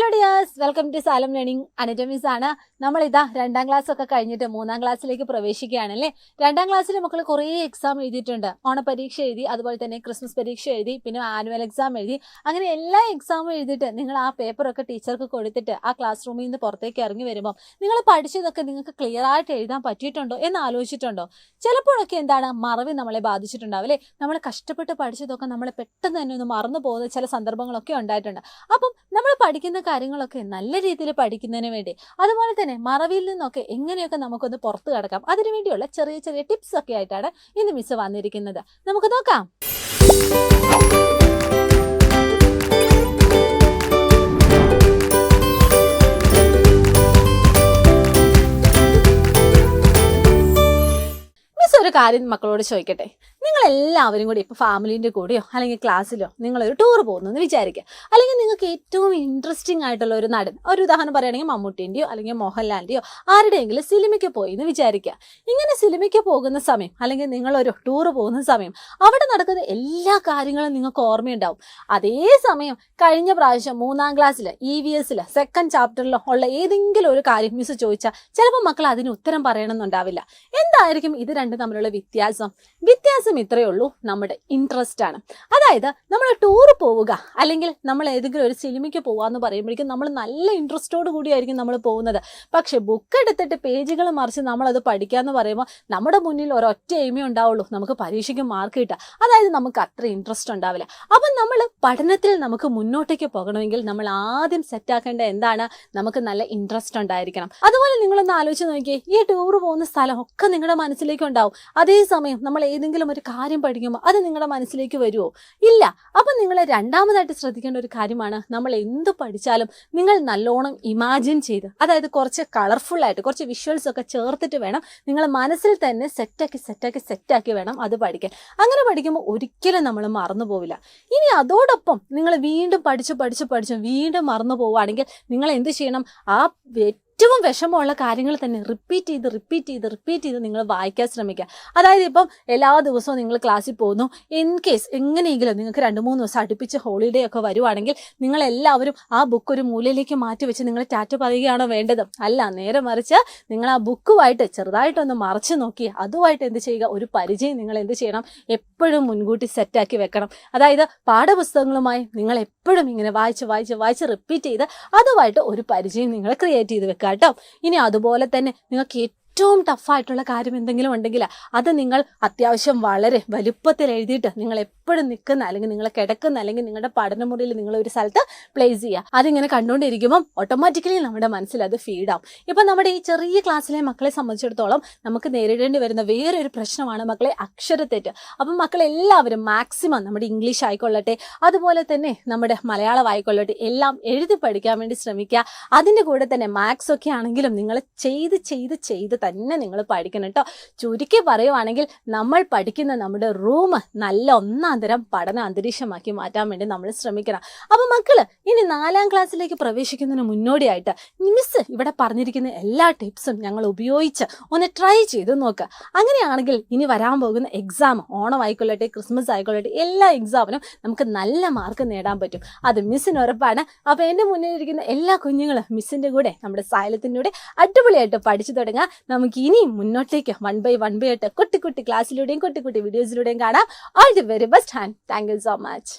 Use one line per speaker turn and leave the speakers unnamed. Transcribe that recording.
Hello dears, welcome to Salam learning. Anatomies ആണ്. നമ്മളിതാ 2ാം class ഒക്കെ കഴിഞ്ഞിട്ട് 3ാം ക്ലാസ്സിലേക്ക് പ്രവേശിക്കുകയാണല്ലേ. 2ാം ക്ലാസ്സിൽ മക്കൾ കുറേ എക്സാം എഴുതിയിട്ടുണ്ട്. ഓണപരീക്ഷ എഴുതി, അതുപോലെ തന്നെ ക്രിസ്മസ് പരീക്ഷ എഴുതി, പിന്നെ ആനുവൽ എക്സാം എഴുതി. അങ്ങനെ എല്ലാ എക്സാമും എഴുതിയിട്ട് നിങ്ങൾ ആ പേപ്പറൊക്കെ ടീച്ചർക്ക് കൊടുത്തിട്ട് ആ ക്ലാസ് റൂമിൽ നിന്ന് പുറത്തേക്ക് ഇറങ്ങി വരുമ്പോൾ നിങ്ങൾ പഠിച്ചതൊക്കെ നിങ്ങൾക്ക് ക്ലിയർ ആയിട്ട് എഴുതാൻ പറ്റിയിട്ടുണ്ടോ എന്ന് ആലോചിച്ചിട്ടുണ്ടോ? ചിലപ്പോഴൊക്കെ എന്താണ് മറവി നമ്മളെ ബാധിച്ചിട്ടുണ്ടാവും അല്ലേ. നമ്മൾ കഷ്ടപ്പെട്ട് പഠിച്ചതൊക്കെ നമ്മൾ പെട്ടെന്ന് തന്നെ ഒന്ന് മറന്നു പോകുന്ന ചില സന്ദർഭങ്ങളൊക്കെ ഉണ്ടായിട്ടുണ്ട്. അപ്പം നമ്മൾ പഠിക്കുന്ന കാര്യങ്ങളൊക്കെ നല്ല രീതിയിൽ പഠിക്കുന്നതിന് വേണ്ടി, അതുപോലെ തന്നെ മറവിയിൽ നിന്നൊക്കെ എങ്ങനെയൊക്കെ നമുക്കൊന്ന് പുറത്തു കടക്കാം, അതിനു വേണ്ടിയുള്ള ചെറിയ ചെറിയ ടിപ്സ് ഒക്കെ ആയിട്ടാണ് ഇന്ന് മിസ് വന്നിരിക്കുന്നത്. നമുക്ക് നോക്കാം. ഒരു കാര്യം മക്കളോട് ചോദിക്കട്ടെ. നിങ്ങളെല്ലാവരും കൂടി ഇപ്പോൾ ഫാമിലീൻ്റെ കൂടെയോ അല്ലെങ്കിൽ ക്ലാസ്സിലോ നിങ്ങളൊരു ടൂർ പോകുന്നു എന്ന് വിചാരിക്കുക. അല്ലെങ്കിൽ നിങ്ങൾക്ക് ഏറ്റവും ഇൻട്രസ്റ്റിംഗ് ആയിട്ടുള്ള ഒരു നടൻ, ഒരു ഉദാഹരണം പറയുകയാണെങ്കിൽ മമ്മൂട്ടിൻ്റെയോ അല്ലെങ്കിൽ മോഹൻലാലിൻ്റെയോ ആരുടെയെങ്കിലും സിനിമയ്ക്ക് പോയി എന്ന് വിചാരിക്കുക. ഇങ്ങനെ സിനിമയ്ക്ക് പോകുന്ന സമയം അല്ലെങ്കിൽ നിങ്ങളൊരു ടൂർ പോകുന്ന സമയം അവിടെ നടക്കുന്ന എല്ലാ കാര്യങ്ങളും നിങ്ങൾക്ക് ഓർമ്മയുണ്ടാവും. അതേസമയം കഴിഞ്ഞ പ്രാവശ്യം 3ാം ക്ലാസ്സിൽ EVS 2nd ചാപ്റ്ററിലോ ഉള്ള ഏതെങ്കിലും ഒരു കാര്യം മിസ് ചോദിച്ചാൽ ചിലപ്പോൾ മക്കൾ അതിന് ഉത്തരം പറയണമെന്നുണ്ടാവില്ല. എന്തായിരിക്കും ഇത് രണ്ടും തമ്മിലുള്ള വ്യത്യാസം ഇത്രയേ ഉള്ളൂ, നമ്മുടെ ഇൻട്രസ്റ്റ് ആണ്. അതായത് നമ്മൾ ടൂർ പോവുക അല്ലെങ്കിൽ നമ്മൾ ഏതെങ്കിലും ഒരു സിനിമയ്ക്ക് പോവാന്ന് പറയുമ്പോഴേക്കും നമ്മൾ നല്ല ഇൻട്രസ്റ്റോട് കൂടിയായിരിക്കും നമ്മൾ പോകുന്നത്. പക്ഷെ ബുക്ക് എടുത്തിട്ട് പേജുകൾ മറിച്ച് നമ്മളത് പഠിക്കാന്ന് പറയുമ്പോൾ നമ്മുടെ മുന്നിൽ ഒരൊറ്റ എയിമേ ഉണ്ടാവുള്ളൂ, നമുക്ക് പരീക്ഷയ്ക്ക് മാർക്ക് കിട്ടുക. അതായത് നമുക്ക് അത്ര ഇൻട്രസ്റ്റ് ഉണ്ടാവില്ല. അപ്പം നമ്മൾ പഠനത്തിൽ നമുക്ക് മുന്നോട്ടേക്ക് പോകണമെങ്കിൽ നമ്മൾ ആദ്യം സെറ്റാക്കേണ്ട എന്താണ്? നമുക്ക് നല്ല ഇൻട്രസ്റ്റ് ഉണ്ടായിരിക്കണം. അതുപോലെ നിങ്ങളൊന്ന് ആലോചിച്ച് നോക്കിയേ, ഈ ടൂർ പോകുന്ന സ്ഥലമൊക്കെ നിങ്ങളുടെ മനസ്സിലേക്ക് ഉണ്ടാവും. അതേസമയം നമ്മൾ ഏതെങ്കിലും ഒരു കാര്യം പഠിക്കുമ്പോൾ അത് നിങ്ങളുടെ മനസ്സിലേക്ക് വരുമോ? ഇല്ല. അപ്പം നിങ്ങൾ രണ്ടാമതായിട്ട് ശ്രദ്ധിക്കേണ്ട ഒരു കാര്യമാണ്, നമ്മൾ എന്ത് പഠിച്ചാലും നിങ്ങൾ നല്ലോണം ഇമാജിൻ ചെയ്ത്, അതായത് കുറച്ച് കളർഫുള്ളായിട്ട് കുറച്ച് വിഷ്വൽസ് ഒക്കെ ചേർത്തിട്ട് വേണം നിങ്ങൾ മനസ്സിൽ തന്നെ സെറ്റാക്കി വേണം അത് പഠിക്കാൻ. അങ്ങനെ പഠിക്കുമ്പോൾ ഒരിക്കലും നമ്മൾ മറന്നു പോവില്ല. ഇനി അതോടൊപ്പം നിങ്ങൾ വീണ്ടും പഠിച്ച് വീണ്ടും മറന്നു പോവുകയാണെങ്കിൽ നിങ്ങൾ എന്ത് ചെയ്യണം? ആ ഏറ്റവും വിഷമമുള്ള കാര്യങ്ങൾ തന്നെ റിപ്പീറ്റ് ചെയ്ത് നിങ്ങൾ വായിക്കാൻ ശ്രമിക്കുക. അതായത് ഇപ്പം എല്ലാ ദിവസവും നിങ്ങൾ ക്ലാസ്സിൽ പോകുന്നു, ഇൻ കേസ് എങ്ങനെയെങ്കിലും നിങ്ങൾക്ക് 2-3 ദിവസം അടുപ്പിച്ച് ഹോളിഡേ ഒക്കെ വരുവാണെങ്കിൽ നിങ്ങളെല്ലാവരും ആ ബുക്ക് ഒരു മൂലയിലേക്ക് മാറ്റി വെച്ച് നിങ്ങൾ ടാറ്റ പറയുകയാണോ വേണ്ടത്? അല്ല, നേരെ മറിച്ച് നിങ്ങൾ ആ ബുക്കുമായിട്ട് ചെറുതായിട്ടൊന്ന് മറച്ചു നോക്കി അതുമായിട്ട് എന്ത് ചെയ്യുക? ഒരു പരിചയം നിങ്ങൾ എന്ത് ചെയ്യണം? എപ്പോഴും മുൻകൂട്ടി സെറ്റാക്കി വെക്കണം. അതായത് പാഠപുസ്തകങ്ങളുമായി നിങ്ങൾ എപ്പോഴും ഇങ്ങനെ വായിച്ച് റിപ്പീറ്റ് ചെയ്ത് അതുമായിട്ട് ഒരു പരിചയം നിങ്ങൾ ക്രിയേറ്റ് ചെയ്ത് വെക്കുക കേട്ടോ. ഇനി അതുപോലെ തന്നെ നിങ്ങൾക്ക് ഏറ്റവും ടഫായിട്ടുള്ള കാര്യം എന്തെങ്കിലും ഉണ്ടെങ്കിൽ അത് നിങ്ങൾ അത്യാവശ്യം വളരെ വലുപ്പത്തിൽ എഴുതിയിട്ട് നിങ്ങൾ എപ്പോഴും നിൽക്കുന്ന അല്ലെങ്കിൽ നിങ്ങൾ കിടക്കുന്ന അല്ലെങ്കിൽ നിങ്ങളുടെ പഠനമുറിയിൽ നിങ്ങൾ ഒരു സ്ഥലത്ത് പ്ലേസ് ചെയ്യുക. അതിങ്ങനെ കണ്ടുകൊണ്ടിരിക്കുമ്പം ഓട്ടോമാറ്റിക്കലി നമ്മുടെ മനസ്സിൽ അത് ഫീഡാവും. ഇപ്പം നമ്മുടെ ഈ ചെറിയ ക്ലാസ്സിലെ മക്കളെ സംബന്ധിച്ചിടത്തോളം നമുക്ക് നേരിടേണ്ടി വരുന്ന വേറൊരു പ്രശ്നമാണ് മക്കളെ അക്ഷരത്തെറ്റ്. അപ്പം മക്കളെല്ലാവരും മാക്സിമം നമ്മുടെ ഇംഗ്ലീഷ് ആയിക്കൊള്ളട്ടെ അതുപോലെ തന്നെ നമ്മുടെ മലയാളം ആയിക്കൊള്ളട്ടെ എല്ലാം എഴുതി പഠിക്കാൻ വേണ്ടി ശ്രമിക്കുക. അതിൻ്റെ കൂടെ തന്നെ മാത്സ് ഒക്കെ ആണെങ്കിലും നിങ്ങൾ ചെയ്ത് തന്നെ നിങ്ങൾ പഠിക്കണം കേട്ടോ. ചുരുക്കി പറയുവാണെങ്കിൽ നമ്മൾ പഠിക്കുന്ന നമ്മുടെ റൂം നല്ല ഒന്നാം തരം പഠന അന്തരീക്ഷമാക്കി മാറ്റാൻ വേണ്ടി നമ്മൾ ശ്രമിക്കണം. അപ്പം മക്കള് ഇനി 4ാം ക്ലാസ്സിലേക്ക് പ്രവേശിക്കുന്നതിന് മുന്നോടിയായിട്ട് മിസ് ഇവിടെ പറഞ്ഞിരിക്കുന്ന എല്ലാ ടിപ്സും ഞങ്ങൾ ഉപയോഗിച്ച് ഒന്ന് ട്രൈ ചെയ്ത് നോക്കുക. അങ്ങനെയാണെങ്കിൽ ഇനി വരാൻ പോകുന്ന എക്സാം, ഓണം ആയിക്കൊള്ളട്ടെ ക്രിസ്മസ് ആയിക്കൊള്ളട്ടെ, എല്ലാ എക്സാമിനും നമുക്ക് നല്ല മാർക്ക് നേടാൻ പറ്റും. അത് മിസ്സിന് ഉറപ്പാണ്. അപ്പോൾ എൻ്റെ മുന്നിലിരിക്കുന്ന എല്ലാ കുഞ്ഞുങ്ങളും മിസ്സിൻ്റെ കൂടെ നമ്മുടെ സൈലത്തിൻ്റെ കൂടെ അടിപൊളിയായിട്ട് പഠിച്ചു തുടങ്ങുക. നമുക്ക് ഇനിയും മുന്നോട്ടേക്ക് 1 by 1 ആയിട്ട് കുട്ടി ക്ലാസ്സിലൂടെയും കുട്ടി വീഡിയോസിലൂടെയും കാണാം. All the very best and thank you so much.